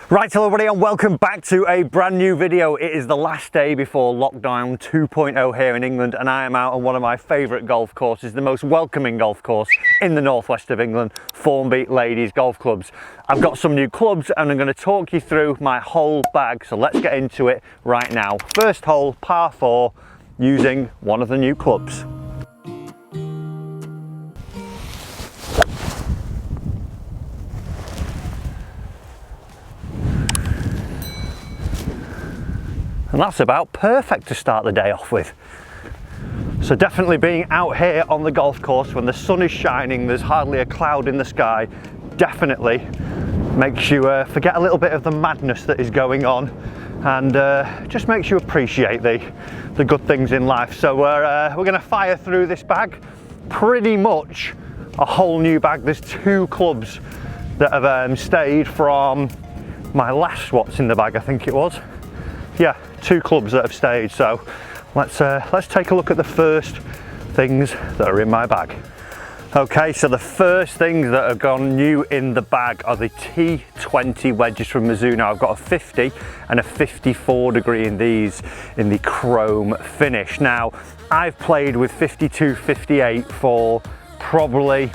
Right, hello everybody and welcome back to a brand new video. It is the last day before lockdown 2.0 here in England and I am out on one of my favourite golf courses, the most welcoming golf course in the northwest of England, Formby Ladies Golf Clubs. I've got some new clubs and I'm going to talk you through my whole bag, so let's get into it right now. First hole, par 4, using one of the new clubs. And that's about perfect to start the day off with. So definitely being out here on the golf course when the sun is shining, there's hardly a cloud in the sky, definitely makes you forget a little bit of the madness that is going on and just makes you appreciate the good things in life. So we're going to fire through this bag, pretty much a whole new bag. There's 2 clubs that have stayed from my last what's in the bag, I think it was. Yeah, 2 clubs that have stayed, so let's take a look at the first things that are in my bag. Okay, so the first things that have gone new in the bag are the T20 wedges from Mizuno. I've got a 50 and a 54 degree in these in the chrome finish. Now, I've played with 52, 58 for probably,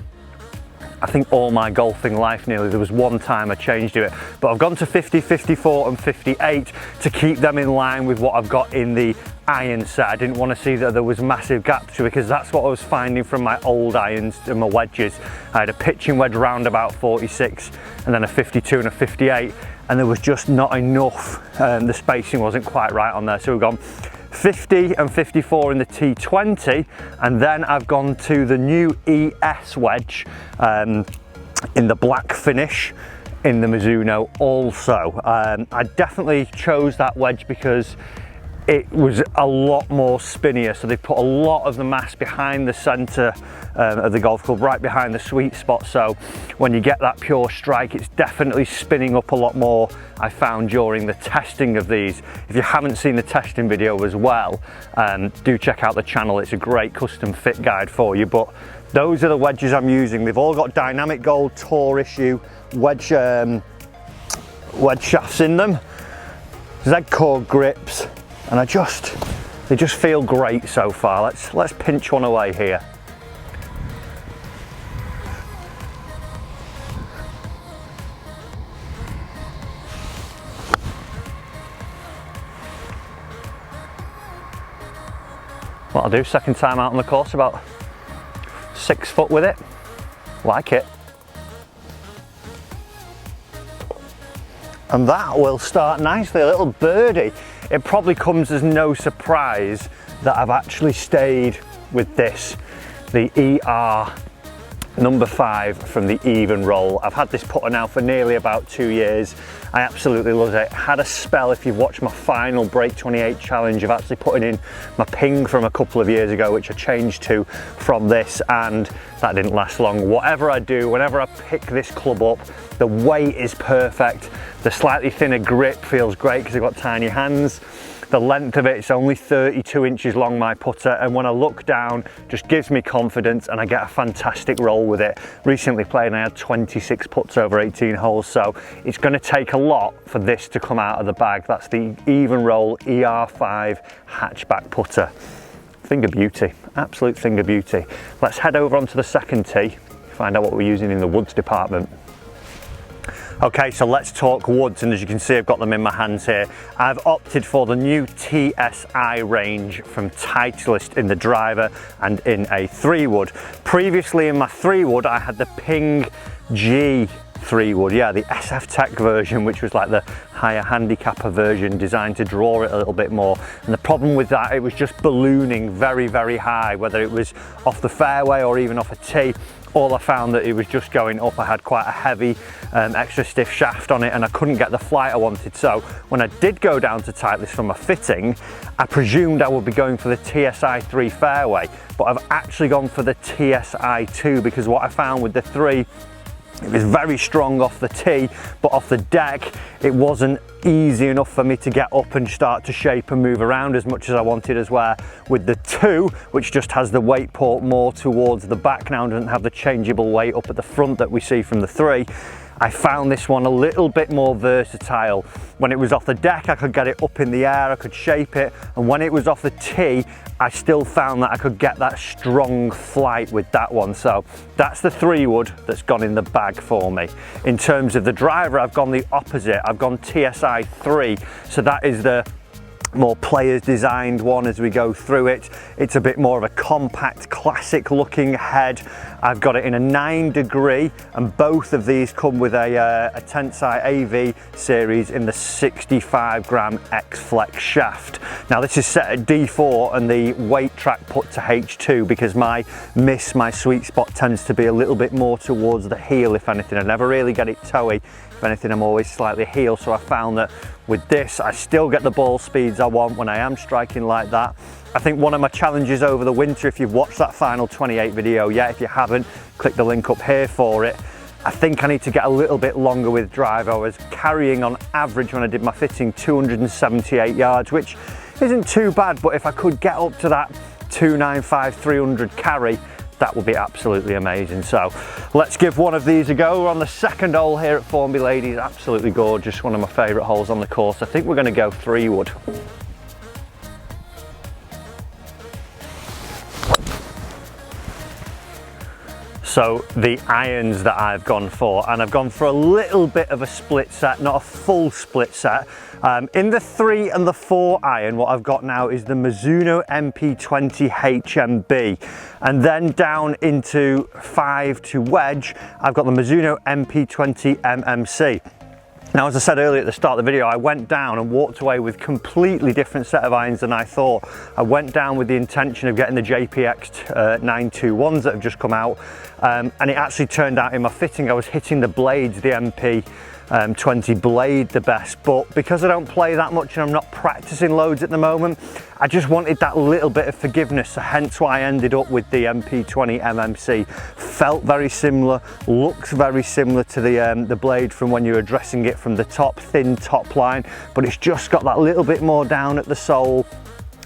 I think, all my golfing life nearly. There was one time I changed it, but I've gone to 50, 54 and 58 to keep them in line with what I've got in the iron set. I didn't want to see that there was massive gaps because that's what I was finding from my old irons and my wedges. I had a pitching wedge round about 46 and then a 52 and a 58 and there was just not enough, the spacing wasn't quite right on there, so we've gone 50 and 54 in the T20, and then I've gone to the new ES wedge in the black finish in the Mizuno also. I definitely chose that wedge because it was a lot more spinnier, so they put a lot of the mass behind the centre of the golf club, right behind the sweet spot, so when you get that pure strike it's definitely spinning up a lot more. I found during the testing of these. If you haven't seen the testing video as well, do check out the channel, it's a great custom fit guide for you. But those are the wedges I'm using. They've all got dynamic gold tour issue wedge shafts in them, Z-cord grips, and they just feel great so far. Let's pinch one away here. What I'll do, second time out on the course, about 6 foot with it. Like it. And that will start nicely, a little birdie. It probably comes as no surprise that I've actually stayed with this, the ER number 5 from the Even Roll. I've had this putter now for nearly about 2 years. I absolutely love it. Had a spell, if you've watched my final Break 28 challenge, of actually putting in my ping from a couple of years ago, which I changed to from this, and that didn't last long. Whatever I do, whenever I pick this club up, the weight is perfect. The slightly thinner grip feels great because I've got tiny hands. The length of it's only 32 inches long, my putter, and when I look down, just gives me confidence and I get a fantastic roll with it. Recently played and I had 26 putts over 18 holes, so it's going to take a lot for this to come out of the bag. That's the Even Roll ER5 hatchback putter. Finger beauty, absolute finger beauty. Let's head over onto the second tee, find out what we're using in the woods department. Okay, so let's talk woods, and as you can see I've got them in my hands here. I've opted for the new TSI range from Titleist in the driver and in a 3-wood. Previously in my 3-wood I had the Ping G 3-wood, yeah, the SF Tech version, which was like the higher handicapper version designed to draw it a little bit more. And the problem with that, it was just ballooning very, very high, whether it was off the fairway or even off a tee. All I found that it was just going up. I had quite a heavy extra stiff shaft on it and I couldn't get the flight I wanted. So when I did go down to Titleist for my fitting, I presumed I would be going for the TSI 3 fairway, but I've actually gone for the TSI 2 because what I found with the 3, it was very strong off the tee, but off the deck it wasn't easy enough for me to get up and start to shape and move around as much as I wanted, as well. With the 2, which just has the weight port more towards the back now and doesn't have the changeable weight up at the front that we see from the 3, I found this one a little bit more versatile. When it was off the deck, I could get it up in the air, I could shape it, and when it was off the tee, I still found that I could get that strong flight with that one. So that's the 3-wood that's gone in the bag for me. In terms of the driver, I've gone the opposite. I've gone TSI 3, so that is the more players designed one. As we go through it, it's a bit more of a compact, classic looking head. I've got it in a 9 degree, and both of these come with a Tensai AV series in the 65 gram X Flex shaft. Now this is set at D4 and the weight track put to H2 because my sweet spot tends to be a little bit more towards the heel. If anything, I never really get it toey. If anything, I'm always slightly heel, so I found that with this, I still get the ball speeds I want when I am striking like that. I think one of my challenges over the winter, if you've watched that final 28 video yet, if you haven't, click the link up here for it. I think I need to get a little bit longer with drive. I was carrying on average when I did my fitting 278 yards, which isn't too bad, but if I could get up to that 295, 300 carry, that would be absolutely amazing. So let's give one of these a go. We're on the second hole here at Formby Ladies. Absolutely gorgeous, one of my favourite holes on the course. I think we're going to go 3-wood. So the irons that I've gone for, and I've gone for a little bit of a split set, not a full split set. In the 3 and the 4 iron, what I've got now is the Mizuno MP20 HMB, and then down into 5 to wedge, I've got the Mizuno MP20 MMC. Now, as I said earlier at the start of the video, I went down and walked away with completely different set of irons than I thought. I went down with the intention of getting the JPX 921s that have just come out, and it actually turned out in my fitting I was hitting the blades, the MP20 blade the best, but because I don't play that much and I'm not practicing loads at the moment, I just wanted that little bit of forgiveness, so hence why I ended up with the MP20 MMC. Felt very similar, looks very similar to the blade from when you're addressing it from the top, thin top line, but it's just got that little bit more down at the sole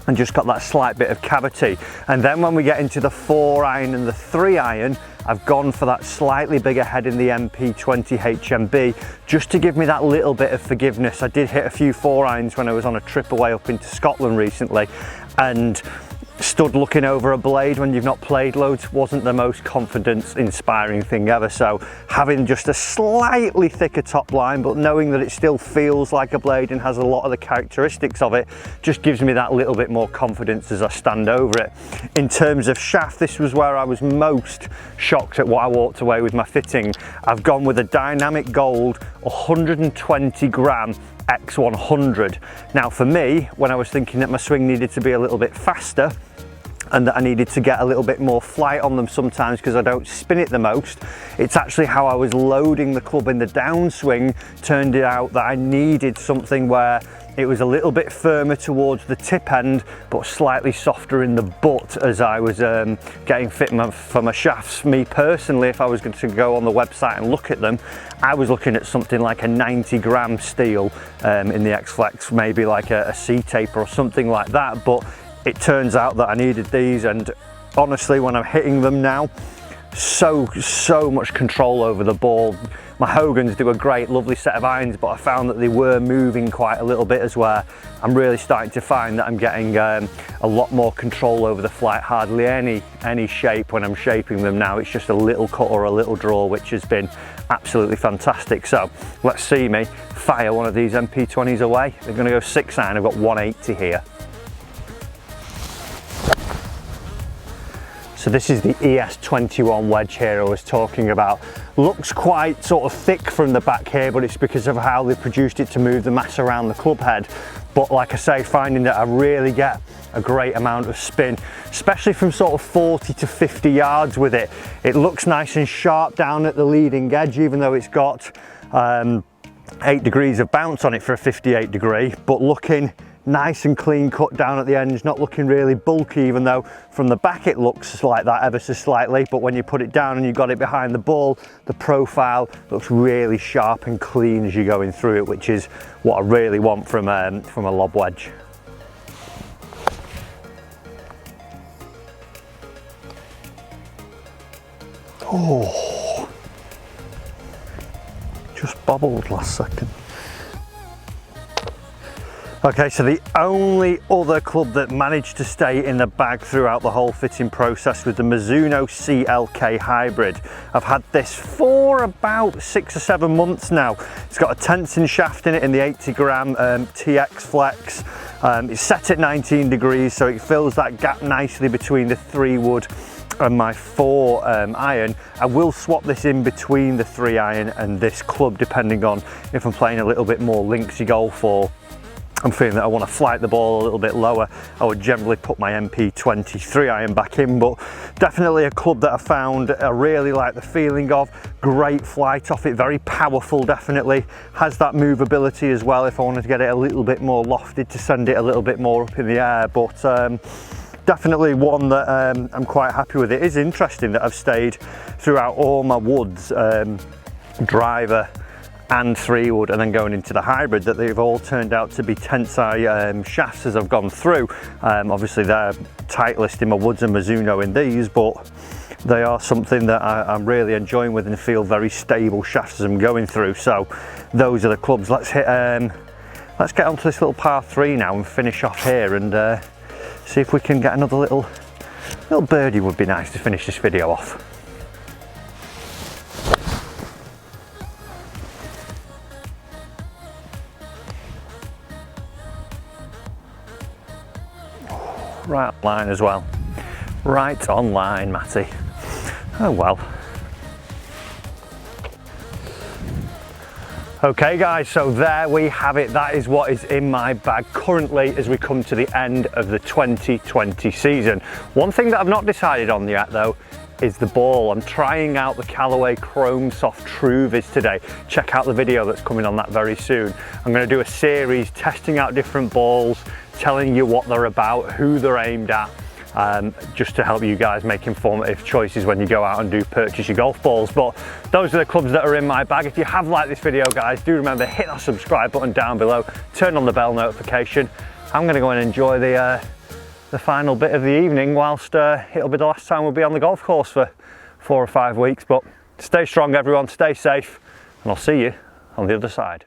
and just got that slight bit of cavity. And then when we get into the 4 iron and the 3 iron, I've gone for that slightly bigger head in the MP20 HMB just to give me that little bit of forgiveness. I did hit a few 4 irons when I was on a trip away up into Scotland recently, and stood looking over a blade when you've not played loads wasn't the most confidence inspiring thing ever. So having just a slightly thicker top line, but knowing that it still feels like a blade and has a lot of the characteristics of it, just gives me that little bit more confidence as I stand over it. In terms of shaft, this was where I was most shocked at what I walked away with my fitting. I've gone with a dynamic gold 120 gram X100. Now for me, when I was thinking that my swing needed to be a little bit faster and that I needed to get a little bit more flight on them sometimes because I don't spin it the most, it's actually how I was loading the club in the downswing turned it out that I needed something where it was a little bit firmer towards the tip end but slightly softer in the butt as I was getting fit for my shafts. Me personally, if I was going to go on the website and look at them, I was looking at something like a 90 gram steel in the X Flex, maybe like a C-taper or something like that, but it turns out that I needed these, and honestly when I'm hitting them now, so much control over the ball. My Hogans do a great, lovely set of irons, but I found that they were moving quite a little bit as well. I'm really starting to find that I'm getting a lot more control over the flight, hardly any shape when I'm shaping them now. It's just a little cut or a little draw, which has been absolutely fantastic. So let's see me fire one of these MP20s away. They're going to go 6 iron. I've got 180 here. So this is the Es21 wedge here I was talking about. Looks quite sort of thick from the back here, but it's because of how they produced it to move the mass around the club head. But like I say, finding that I really get a great amount of spin, especially from sort of 40 to 50 yards with it. It looks nice and sharp down at the leading edge, even though it's got 8 degrees of bounce on it for a 58 degree, but looking nice and clean cut down at the ends, not looking really bulky, even though from the back it looks like that ever so slightly, but when you put it down and you've got it behind the ball, the profile looks really sharp and clean as you're going through it, which is what I really want from a lob wedge. Oh, bobbled last second. Okay, so the only other club that managed to stay in the bag throughout the whole fitting process was the Mizuno Clk Hybrid. I've had this for about 6 or 7 months now. It's got a tensing shaft in it in the 80 gram TX Flex. It's set at 19 degrees, so it fills that gap nicely between the 3 wood and my 4 iron. I will swap this in between the 3 iron and this club depending on if I'm playing a little bit more linksy golf or I'm feeling that I want to flight the ball a little bit lower. I would generally put my MP20 3 iron back in, but definitely a club that I found I really like the feeling of. Great flight off it, very powerful, definitely. Has that movability as well if I wanted to get it a little bit more lofted to send it a little bit more up in the air, but definitely one that I'm quite happy with. It is interesting that I've stayed throughout all my woods, driver and 3 wood, and then going into the hybrid, that they've all turned out to be tensai shafts as I've gone through. Obviously they're Titleist in my woods and Mizuno in these, but they are something that I'm really enjoying with and feel very stable shafts as I'm going through. So those are the clubs. Let's get onto this little par 3 now and finish off here and see if we can get another little birdie. Would be nice to finish this video off. Right on line as well. Right on line, Matty. Oh well. Okay guys, so there we have it. That is what is in my bag currently as we come to the end of the 2020 season. One thing that I've not decided on yet though is the ball. I'm trying out the Callaway Chrome Soft Truvis today. Check out the video that's coming on that very soon. I'm going to do a series testing out different balls, telling you what they're about, who they're aimed at, just to help you guys make informative choices when you go out and do purchase your golf balls. But those are the clubs that are in my bag. If you have liked this video guys, do remember hit that subscribe button down below, turn on the bell notification. I'm going to go and enjoy the final bit of the evening whilst it'll be the last time we'll be on the golf course for 4 or 5 weeks. But stay strong everyone, stay safe, and I'll see you on the other side.